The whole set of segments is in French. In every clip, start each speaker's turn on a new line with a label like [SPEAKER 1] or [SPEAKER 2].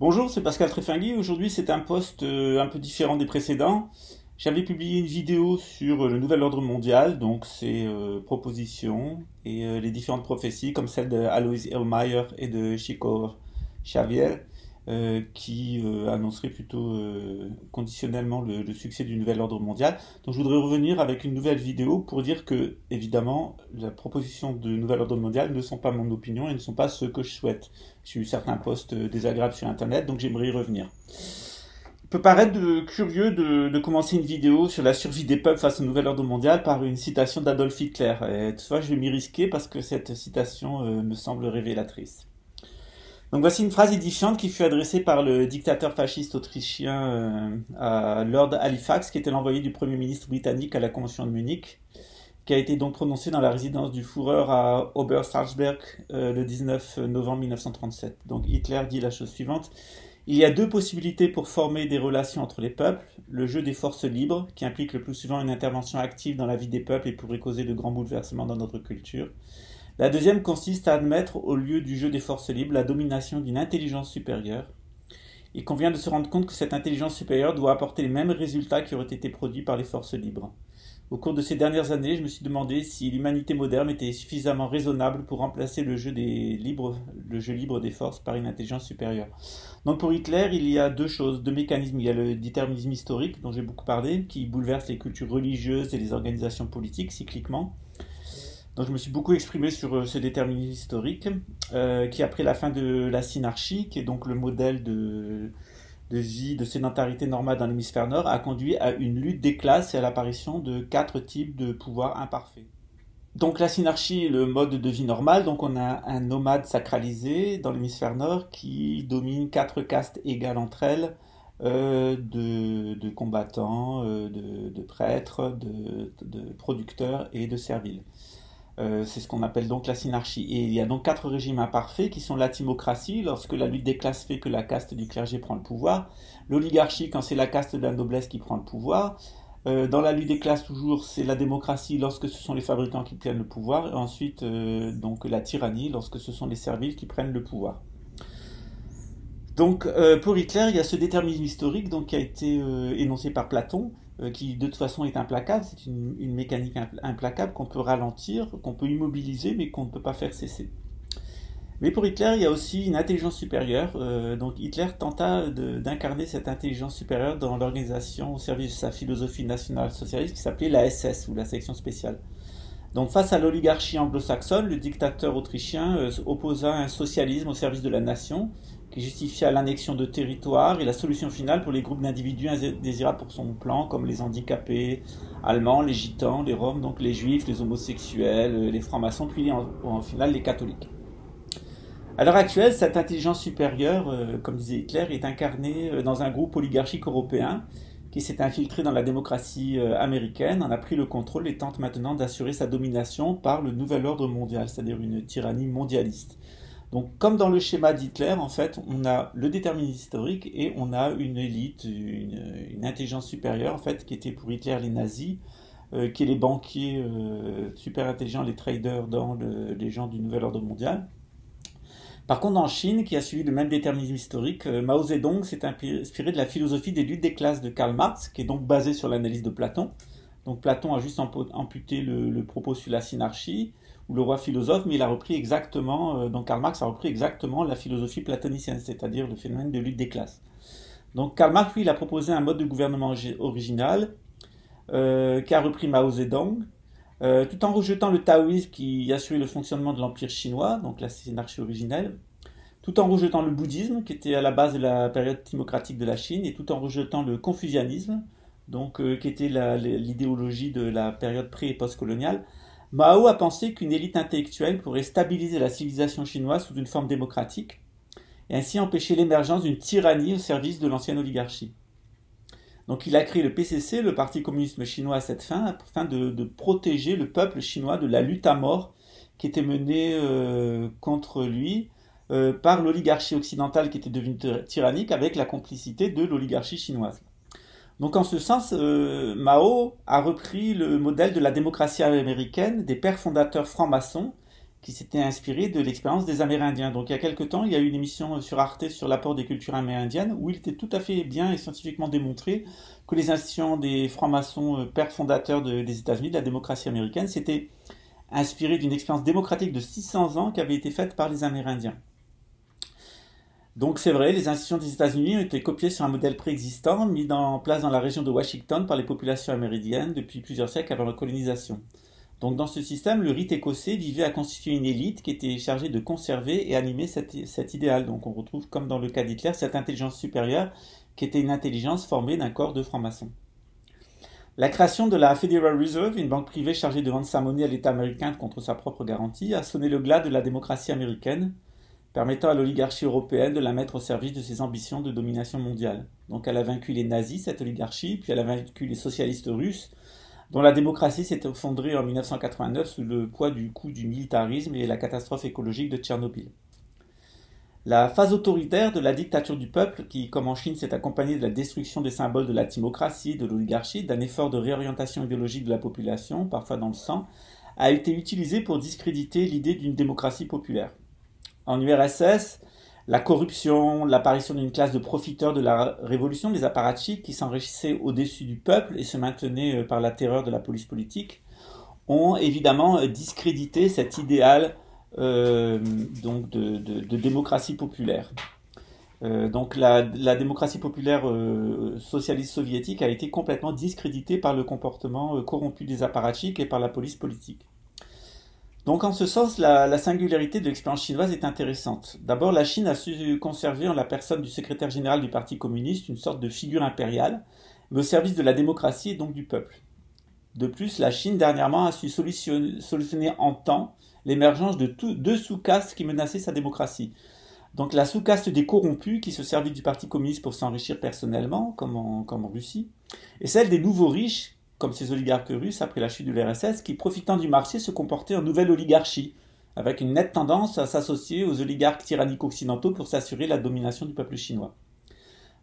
[SPEAKER 1] Bonjour, c'est Pascal Tréfingui. Aujourd'hui, c'est un post un peu différent des précédents. J'avais publié une vidéo sur le nouvel ordre mondial, donc ses propositions et les différentes prophéties, comme celle d'Alois Elmayer et de Chico Xavier, qui annoncerait plutôt conditionnellement le succès du nouvel ordre mondial. Donc je voudrais revenir avec une nouvelle vidéo pour dire que, évidemment, la proposition de nouvel ordre mondial ne sont pas mon opinion et ne sont pas ce que je souhaite. J'ai eu certains posts désagréables sur Internet, donc j'aimerais y revenir. Il peut paraître curieux de commencer une vidéo sur la survie des peuples face au nouvel ordre mondial par une citation d'Adolf Hitler. Et toutefois, je vais m'y risquer parce que cette citation me semble révélatrice. Donc voici une phrase édifiante qui fut adressée par le dictateur fasciste autrichien à Lord Halifax, qui était l'envoyé du Premier ministre britannique à la Convention de Munich, qui a été donc prononcée dans la résidence du Führer à Obersalzberg le 19 novembre 1937. Donc Hitler dit la chose suivante: il y a deux possibilités pour former des relations entre les peuples: le jeu des forces libres, qui implique le plus souvent une intervention active dans la vie des peuples et pourrait causer de grands bouleversements dans notre culture. La deuxième consiste à admettre, au lieu du jeu des forces libres, la domination d'une intelligence supérieure. Il convient de se rendre compte que cette intelligence supérieure doit apporter les mêmes résultats qui auraient été produits par les forces libres. Au cours de ces dernières années, je me suis demandé si l'humanité moderne était suffisamment raisonnable pour remplacer le jeu libre des forces par une intelligence supérieure. Donc pour Hitler, il y a deux mécanismes. Il y a le déterminisme historique, dont j'ai beaucoup parlé, qui bouleverse les cultures religieuses et les organisations politiques cycliquement. Donc je me suis beaucoup exprimé sur ce déterminisme historique, qui après la fin de la synarchie, qui est donc le modèle de vie, de sédentarité normale dans l'hémisphère nord, a conduit à une lutte des classes et à l'apparition de 4 types de pouvoirs imparfaits. Donc la synarchie est le mode de vie normal, donc on a un nomade sacralisé dans l'hémisphère nord qui domine 4 castes égales entre elles, de combattants, de prêtres, de producteurs et de serviles. C'est ce qu'on appelle donc la synarchie. Et il y a donc 4 régimes imparfaits qui sont la timocratie, lorsque la lutte des classes fait que la caste du clergé prend le pouvoir; l'oligarchie, quand c'est la caste de la noblesse qui prend le pouvoir; dans la lutte des classes toujours, c'est la démocratie lorsque ce sont les fabricants qui prennent le pouvoir; et ensuite donc la tyrannie lorsque ce sont les serviles qui prennent le pouvoir. Donc pour Hitler, il y a ce déterminisme historique donc, qui a été énoncé par Platon, qui de toute façon est implacable. C'est une mécanique implacable qu'on peut ralentir, qu'on peut immobiliser, mais qu'on ne peut pas faire cesser. Mais pour Hitler, il y a aussi une intelligence supérieure. Donc Hitler tenta d'incarner cette intelligence supérieure dans l'organisation au service de sa philosophie nationale-socialiste qui s'appelait la SS, ou la section spéciale. Donc face à l'oligarchie anglo-saxonne, le dictateur autrichien opposa un socialisme au service de la nation, qui justifia l'annexion de territoires et la solution finale pour les groupes d'individus indésirables pour son plan, comme les handicapés allemands, les gitans, les roms, donc les juifs, les homosexuels, les francs-maçons, puis en finale les catholiques. À l'heure actuelle, cette intelligence supérieure, comme disait Hitler, est incarnée dans un groupe oligarchique européen qui s'est infiltré dans la démocratie américaine, en a pris le contrôle et tente maintenant d'assurer sa domination par le nouvel ordre mondial, c'est-à-dire une tyrannie mondialiste. Donc, comme dans le schéma d'Hitler, en fait, on a le déterminisme historique et on a une élite, une intelligence supérieure, en fait, qui était pour Hitler les nazis, qui est les banquiers super intelligents, les traders dans les gens du nouvel ordre mondial. Par contre, en Chine, qui a suivi le même déterminisme historique, Mao Zedong s'est inspiré de la philosophie des luttes des classes de Karl Marx, qui est donc basée sur l'analyse de Platon. Donc Platon a juste amputé le propos sur la synarchie, ou le roi philosophe, mais il a repris exactement, donc Karl Marx a repris exactement la philosophie platonicienne, c'est-à-dire le phénomène de lutte des classes. Donc Karl Marx, lui, il a proposé un mode de gouvernement original, qu'a repris Mao Zedong, tout en rejetant le taoïsme qui assurait le fonctionnement de l'empire chinois, donc la synarchie originelle, tout en rejetant le bouddhisme, qui était à la base de la période timocratique de la Chine, et tout en rejetant le confucianisme, donc, qui était l'idéologie de la période pré- et post-coloniale. Mao a pensé qu'une élite intellectuelle pourrait stabiliser la civilisation chinoise sous une forme démocratique, et ainsi empêcher l'émergence d'une tyrannie au service de l'ancienne oligarchie. Donc il a créé le PCC, le Parti communiste chinois, à cette fin, afin de protéger le peuple chinois de la lutte à mort qui était menée contre lui par l'oligarchie occidentale qui était devenue tyrannique avec la complicité de l'oligarchie chinoise. Donc en ce sens, Mao a repris le modèle de la démocratie américaine des pères fondateurs francs-maçons qui s'était inspiré de l'expérience des Amérindiens. Donc il y a quelque temps, il y a eu une émission sur Arte sur l'apport des cultures amérindiennes où il était tout à fait bien et scientifiquement démontré que les institutions des francs-maçons, pères fondateurs des États-Unis, de la démocratie américaine, s'étaient inspirées d'une expérience démocratique de 600 ans qui avait été faite par les Amérindiens. Donc c'est vrai, les institutions des États-Unis ont été copiées sur un modèle préexistant mis en place dans la région de Washington par les populations amérindiennes depuis plusieurs siècles avant la colonisation. Donc dans ce système, le rite écossais vivait à constituer une élite qui était chargée de conserver et animer cet idéal. Donc on retrouve, comme dans le cas d'Hitler, cette intelligence supérieure qui était une intelligence formée d'un corps de francs-maçons. La création de la Federal Reserve, une banque privée chargée de vendre sa monnaie à l'État américain contre sa propre garantie, a sonné le glas de la démocratie américaine, permettant à l'oligarchie européenne de la mettre au service de ses ambitions de domination mondiale. Donc elle a vaincu les nazis, cette oligarchie, puis elle a vaincu les socialistes russes, dont la démocratie s'est effondrée en 1989 sous le poids du coût du militarisme et la catastrophe écologique de Tchernobyl. La phase autoritaire de la dictature du peuple, qui, comme en Chine, s'est accompagnée de la destruction des symboles de la timocratie, de l'oligarchie, d'un effort de réorientation idéologique de la population, parfois dans le sang, a été utilisée pour discréditer l'idée d'une démocratie populaire. En URSS, la corruption, l'apparition d'une classe de profiteurs de la révolution, les apparatchiks, qui s'enrichissaient au-dessus du peuple et se maintenaient par la terreur de la police politique, ont évidemment discrédité cet idéal donc de démocratie populaire. Donc la démocratie populaire socialiste soviétique a été complètement discréditée par le comportement corrompu des apparatchiks et par la police politique. Donc en ce sens, la singularité de l'expérience chinoise est intéressante. D'abord, la Chine a su conserver en la personne du secrétaire général du Parti communiste une sorte de figure impériale, mais au service de la démocratie et donc du peuple. De plus, la Chine dernièrement a su solutionner en temps l'émergence de deux sous-castes qui menaçaient sa démocratie. Donc la sous-caste des corrompus qui se servaient du Parti communiste pour s'enrichir personnellement, comme en Russie, et celle des nouveaux riches, comme ces oligarques russes après la chute de l'URSS, qui, profitant du marché, se comportaient en nouvelle oligarchie, avec une nette tendance à s'associer aux oligarques tyranniques occidentaux pour s'assurer la domination du peuple chinois.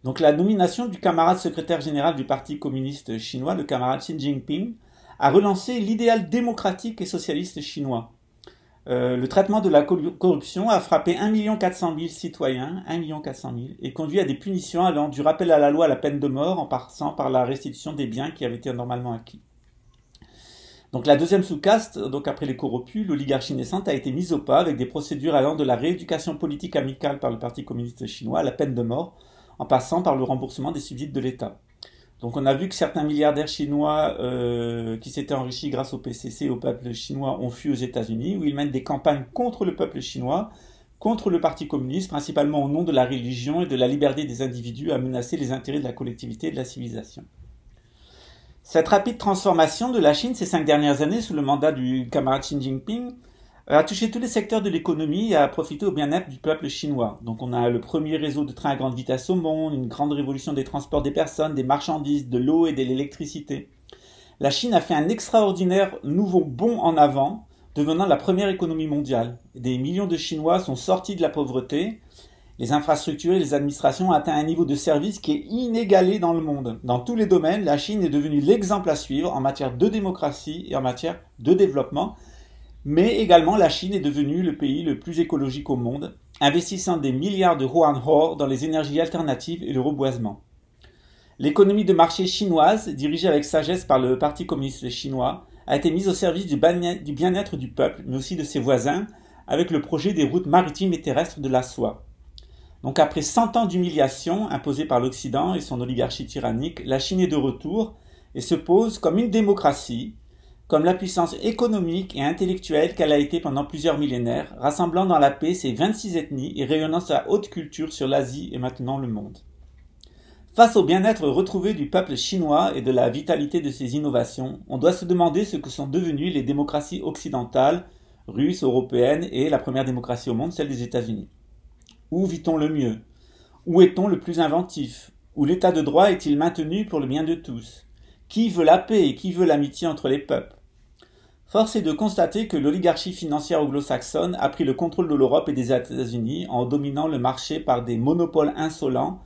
[SPEAKER 1] Donc la nomination du camarade secrétaire général du Parti communiste chinois, le camarade Xi Jinping, a relancé l'idéal démocratique et socialiste chinois. Le traitement de la corruption a frappé 1 400 000 citoyens, 1 400 000, et conduit à des punitions allant du rappel à la loi à la peine de mort en passant par la restitution des biens qui avaient été normalement acquis. Donc la deuxième sous-caste, donc après les corrompus, l'oligarchie naissante a été mise au pas avec des procédures allant de la rééducation politique amicale par le Parti communiste chinois à la peine de mort, en passant par le remboursement des subsides de l'État. Donc on a vu que certains milliardaires chinois qui s'étaient enrichis grâce au PCC et au peuple chinois ont fui aux États-Unis, où ils mènent des campagnes contre le peuple chinois, contre le Parti communiste, principalement au nom de la religion et de la liberté des individus à menacer les intérêts de la collectivité et de la civilisation. Cette rapide transformation de la Chine ces 5 dernières années sous le mandat du camarade Xi Jinping a touché tous les secteurs de l'économie et a profité au bien-être du peuple chinois. Donc on a le premier réseau de trains à grande vitesse au monde, une grande révolution des transports des personnes, des marchandises, de l'eau et de l'électricité. La Chine a fait un extraordinaire nouveau bond en avant, devenant la première économie mondiale. Des millions de Chinois sont sortis de la pauvreté. Les infrastructures et les administrations ont atteint un niveau de service qui est inégalé dans le monde. Dans tous les domaines, la Chine est devenue l'exemple à suivre en matière de démocratie et en matière de développement. Mais également, la Chine est devenue le pays le plus écologique au monde, investissant des milliards de yuan hors dans les énergies alternatives et le reboisement. L'économie de marché chinoise, dirigée avec sagesse par le Parti communiste chinois, a été mise au service du bien-être du peuple, mais aussi de ses voisins, avec le projet des routes maritimes et terrestres de la soie. Donc après 100 ans d'humiliation imposée par l'Occident et son oligarchie tyrannique, la Chine est de retour et se pose comme une démocratie, comme la puissance économique et intellectuelle qu'elle a été pendant plusieurs millénaires, rassemblant dans la paix ses 26 ethnies et rayonnant sa haute culture sur l'Asie et maintenant le monde. Face au bien-être retrouvé du peuple chinois et de la vitalité de ses innovations, on doit se demander ce que sont devenues les démocraties occidentales, russes, européennes et la première démocratie au monde, celle des États-Unis. Où vit-on le mieux? Où est-on le plus inventif? Où l'état de droit est-il maintenu pour le bien de tous? Qui veut la paix et qui veut l'amitié entre les peuples? Force est de constater que l'oligarchie financière anglo-saxonne a pris le contrôle de l'Europe et des États-Unis en dominant le marché par des monopoles insolents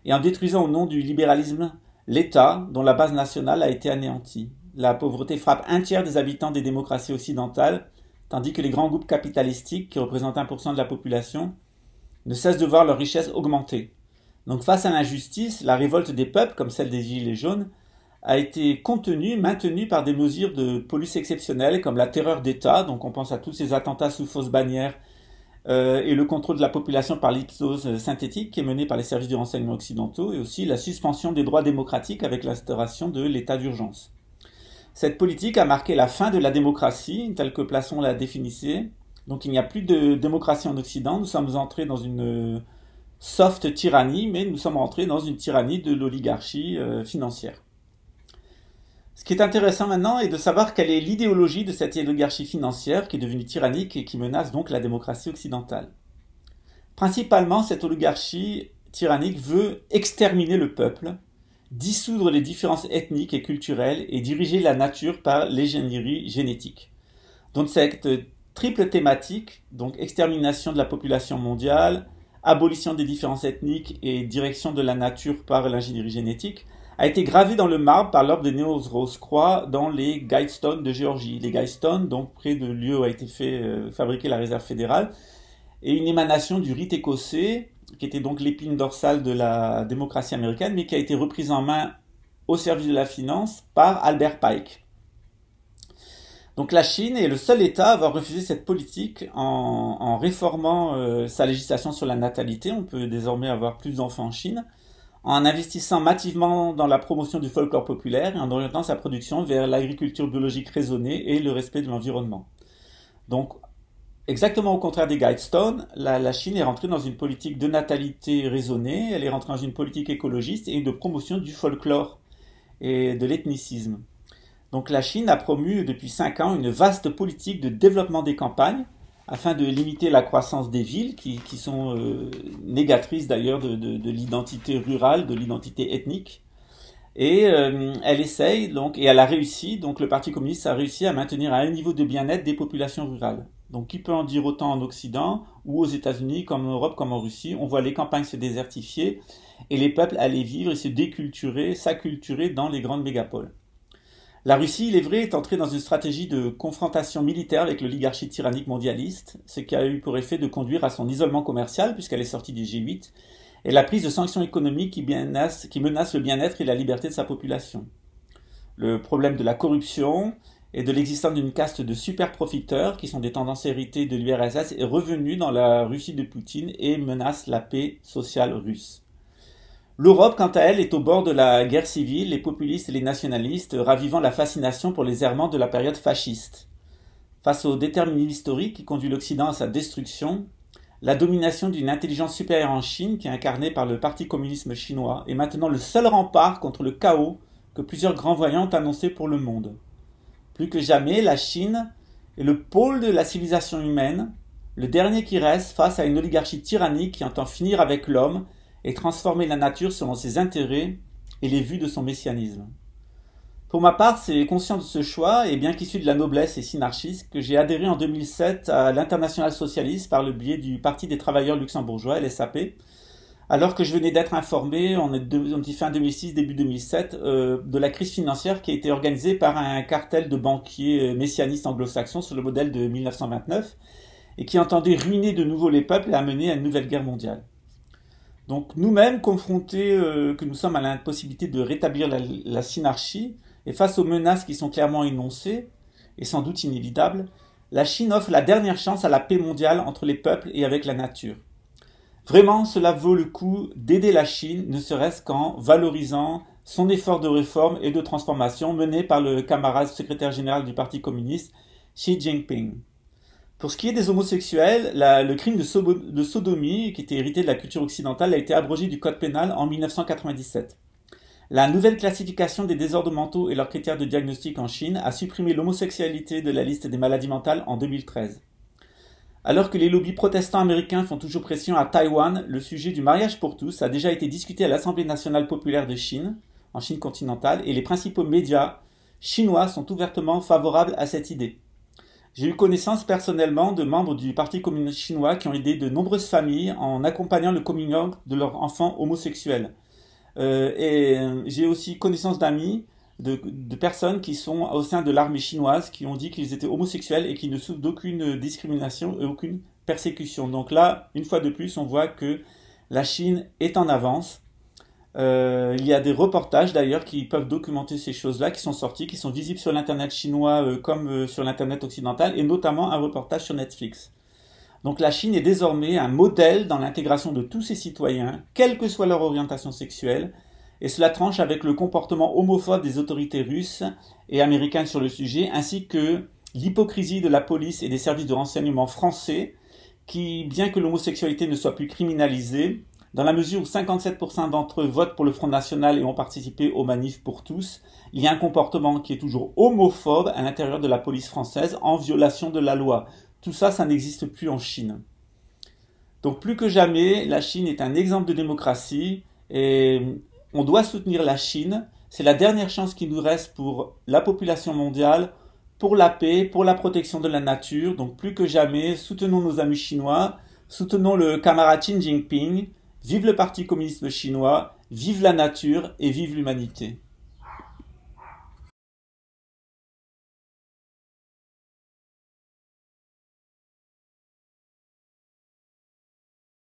[SPEAKER 1] et en détruisant au nom du libéralisme l'État dont la base nationale a été anéantie. La pauvreté frappe un tiers des habitants des démocraties occidentales tandis que les grands groupes capitalistiques, qui représentent 1% de la population, ne cessent de voir leur richesse augmenter. Donc face à l'injustice, la révolte des peuples, comme celle des Gilets jaunes, a été contenue, maintenue par des mesures de police exceptionnelles comme la terreur d'État, donc on pense à tous ces attentats sous fausse bannière, et le contrôle de la population par l'hypnose synthétique qui est menée par les services de renseignement occidentaux, et aussi la suspension des droits démocratiques avec l'instauration de l'état d'urgence. Cette politique a marqué la fin de la démocratie, telle que Platon l'a définissait. Donc il n'y a plus de démocratie en Occident, nous sommes entrés dans une soft tyrannie, mais nous sommes entrés dans une tyrannie de l'oligarchie financière. Ce qui est intéressant maintenant est de savoir quelle est l'idéologie de cette oligarchie financière qui est devenue tyrannique et qui menace donc la démocratie occidentale. Principalement, cette oligarchie tyrannique veut exterminer le peuple, dissoudre les différences ethniques et culturelles et diriger la nature par l'ingénierie génétique. Donc cette triple thématique, donc extermination de la population mondiale, abolition des différences ethniques et direction de la nature par l'ingénierie génétique, a été gravée dans le marbre par l'ordre de Néo-Rose-Croix dans les Guidestones de Géorgie. Les Guidestones, donc près de lieu où a été fabriquée la réserve fédérale, et une émanation du rite écossais, qui était donc l'épine dorsale de la démocratie américaine, mais qui a été reprise en main au service de la finance par Albert Pike. Donc la Chine est le seul État à avoir refusé cette politique en réformant sa législation sur la natalité. On peut désormais avoir plus d'enfants en Chine, en investissant massivement dans la promotion du folklore populaire et en orientant sa production vers l'agriculture biologique raisonnée et le respect de l'environnement. Donc, exactement au contraire des Guidestones, la Chine est rentrée dans une politique de natalité raisonnée, elle est rentrée dans une politique écologiste et de promotion du folklore et de l'ethnicisme. Donc la Chine a promu depuis 5 ans une vaste politique de développement des campagnes afin de limiter la croissance des villes qui sont négatrices d'ailleurs de l'identité rurale, de l'identité ethnique. Et elle essaye, donc, et elle a réussi, donc le Parti communiste a réussi à maintenir un niveau de bien-être des populations rurales. Donc qui peut en dire autant en Occident ou aux États-Unis, comme en Europe, comme en Russie, on voit les campagnes se désertifier et les peuples aller vivre et se déculturer, s'acculturer dans les grandes mégapoles. La Russie, il est vrai, est entrée dans une stratégie de confrontation militaire avec l'oligarchie tyrannique mondialiste, ce qui a eu pour effet de conduire à son isolement commercial, puisqu'elle est sortie du G8, et la prise de sanctions économiques qui menacent le bien-être et la liberté de sa population. Le problème de la corruption et de l'existence d'une caste de super profiteurs, qui sont des tendances héritées de l'URSS, est revenu dans la Russie de Poutine et menace la paix sociale russe. L'Europe, quant à elle, est au bord de la guerre civile, les populistes et les nationalistes ravivant la fascination pour les errements de la période fasciste. Face au déterminisme historique qui conduit l'Occident à sa destruction, la domination d'une intelligence supérieure en Chine, qui est incarnée par le Parti communiste chinois, est maintenant le seul rempart contre le chaos que plusieurs grands voyants ont annoncé pour le monde. Plus que jamais, la Chine est le pôle de la civilisation humaine, le dernier qui reste face à une oligarchie tyrannique qui entend finir avec l'homme et transformer la nature selon ses intérêts et les vues de son messianisme. Pour ma part, c'est conscient de ce choix, et bien qu'issu de la noblesse et synarchiste, que j'ai adhéré en 2007 à l'Internationale socialiste par le biais du Parti des travailleurs luxembourgeois, LSAP, alors que je venais d'être informé, on dit fin 2006, début 2007, de la crise financière qui a été organisée par un cartel de banquiers messianistes anglo-saxons sur le modèle de 1929, et qui entendait ruiner de nouveau les peuples et amener à une nouvelle guerre mondiale. Donc nous-mêmes, confrontés que nous sommes à l'impossibilité de rétablir la synarchie, et face aux menaces qui sont clairement énoncées, et sans doute inévitables, la Chine offre la dernière chance à la paix mondiale entre les peuples et avec la nature. Vraiment, cela vaut le coup d'aider la Chine, ne serait-ce qu'en valorisant son effort de réforme et de transformation mené par le camarade secrétaire général du Parti communiste, Xi Jinping. Pour ce qui est des homosexuels, le crime de sodomie, qui était hérité de la culture occidentale, a été abrogé du code pénal en 1997. La nouvelle classification des désordres mentaux et leurs critères de diagnostic en Chine a supprimé l'homosexualité de la liste des maladies mentales en 2013. Alors que les lobbies protestants américains font toujours pression à Taïwan, le sujet du mariage pour tous a déjà été discuté à l'Assemblée nationale populaire de Chine, en Chine continentale, et les principaux médias chinois sont ouvertement favorables à cette idée. J'ai eu connaissance personnellement de membres du Parti communiste chinois qui ont aidé de nombreuses familles en accompagnant le coming out de leurs enfants homosexuels. Et j'ai aussi connaissance d'amis de personnes qui sont au sein de l'armée chinoise qui ont dit qu'ils étaient homosexuels et qui ne souffrent d'aucune discrimination et aucune persécution. Donc là, une fois de plus, on voit que la Chine est en avance. Il y a des reportages d'ailleurs qui peuvent documenter ces choses-là, qui sont sortis, qui sont visibles sur l'internet chinois comme sur l'internet occidental, et notamment un reportage sur Netflix. Donc la Chine est désormais un modèle dans l'intégration de tous ses citoyens, quelle que soit leur orientation sexuelle, et cela tranche avec le comportement homophobe des autorités russes et américaines sur le sujet, ainsi que l'hypocrisie de la police et des services de renseignement français, qui, bien que l'homosexualité ne soit plus criminalisée, dans la mesure où 57% d'entre eux votent pour le Front National et ont participé aux manifs pour tous, il y a un comportement qui est toujours homophobe à l'intérieur de la police française en violation de la loi. Tout ça, ça n'existe plus en Chine. Donc plus que jamais, la Chine est un exemple de démocratie et on doit soutenir la Chine. C'est la dernière chance qui nous reste pour la population mondiale, pour la paix, pour la protection de la nature. Donc plus que jamais, soutenons nos amis chinois, soutenons le camarade Xi Jinping. Vive le Parti communiste chinois, vive la nature et vive l'humanité.